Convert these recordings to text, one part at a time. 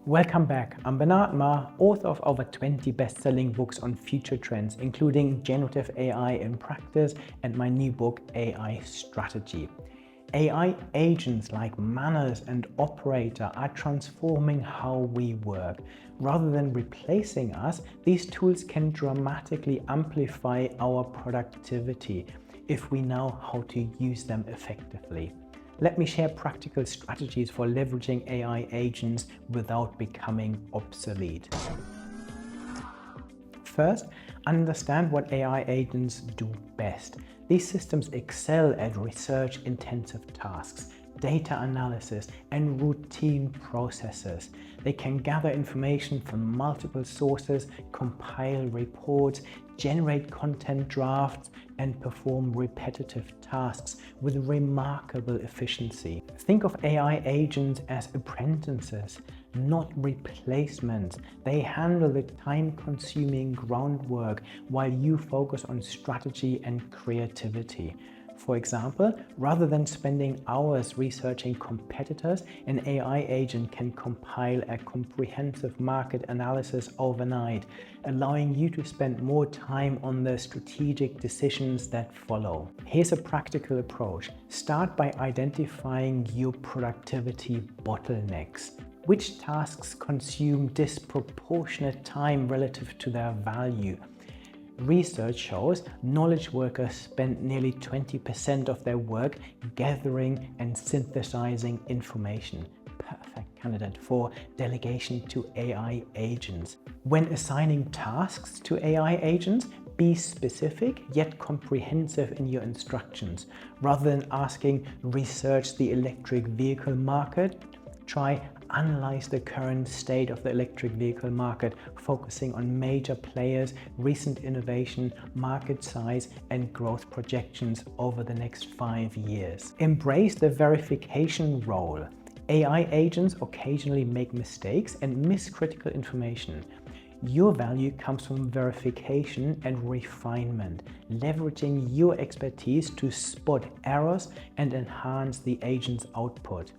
Welcome back. I'm Marr, author of over 20 best-selling books on future trends, including generative AI in practice and my new book, AI Strategy. AI agents like Manners and Operator are transforming how we work. Rather than replacing us, these tools can dramatically amplify our productivity if we know how to use them effectively. Let me share practical strategies for leveraging AI agents without becoming obsolete. First, understand what AI agents do best. These systems excel at research-intensive tasks, data analysis, and routine processes. They can gather information from multiple sources, compile reports, generate content drafts, and perform repetitive tasks with remarkable efficiency. Think of AI agents as apprentices, not replacements. They handle the time-consuming groundwork while you focus on strategy and creativity. For example, rather than spending hours researching competitors, an AI agent can compile a comprehensive market analysis overnight, allowing you to spend more time on the strategic decisions that follow. Here's a practical approach. Start by identifying your productivity bottlenecks. Which tasks consume disproportionate time relative to their value? Research shows knowledge workers spend nearly 20% of their work gathering and synthesizing information. Perfect candidate for delegation to AI agents. When assigning tasks to AI agents, be specific yet comprehensive in your instructions. Rather than asking, research the electric vehicle market, try analyze the current state of the electric vehicle market, focusing on major players, recent innovation, market size, and growth projections over the next 5 years. Embrace the verification role. AI agents occasionally make mistakes and miss critical information. Your value comes from verification and refinement, leveraging your expertise to spot errors and enhance the agent's output.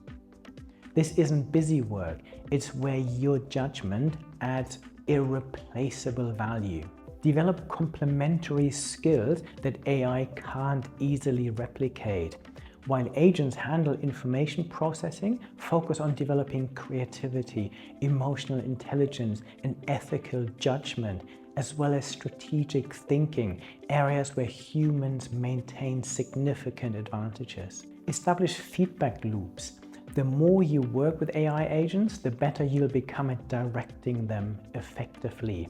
This isn't busy work, it's where your judgment adds irreplaceable value. Develop complementary skills that AI can't easily replicate. While agents handle information processing, focus on developing creativity, emotional intelligence, and ethical judgment, as well as strategic thinking, areas where humans maintain significant advantages. Establish feedback loops. The more you work with AI agents, the better you'll become at directing them effectively.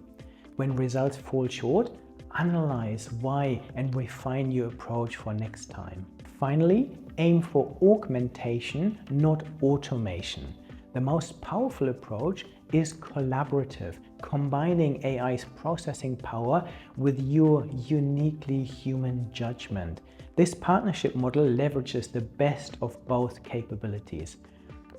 When results fall short, analyze why and refine your approach for next time. Finally, aim for augmentation, not automation. The most powerful approach is collaborative, combining AI's processing power with your uniquely human judgment. This partnership model leverages the best of both capabilities.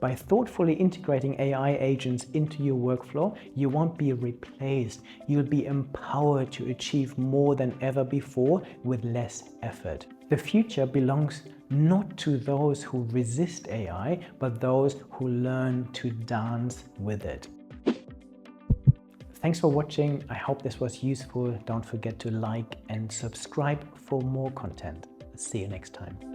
By thoughtfully integrating AI agents into your workflow, you won't be replaced. You'll be empowered to achieve more than ever before with less effort. The future belongs not to those who resist AI, but those who learn to dance with it. Thanks for watching. I hope this was useful. Don't forget to like and subscribe for more content. See you next time.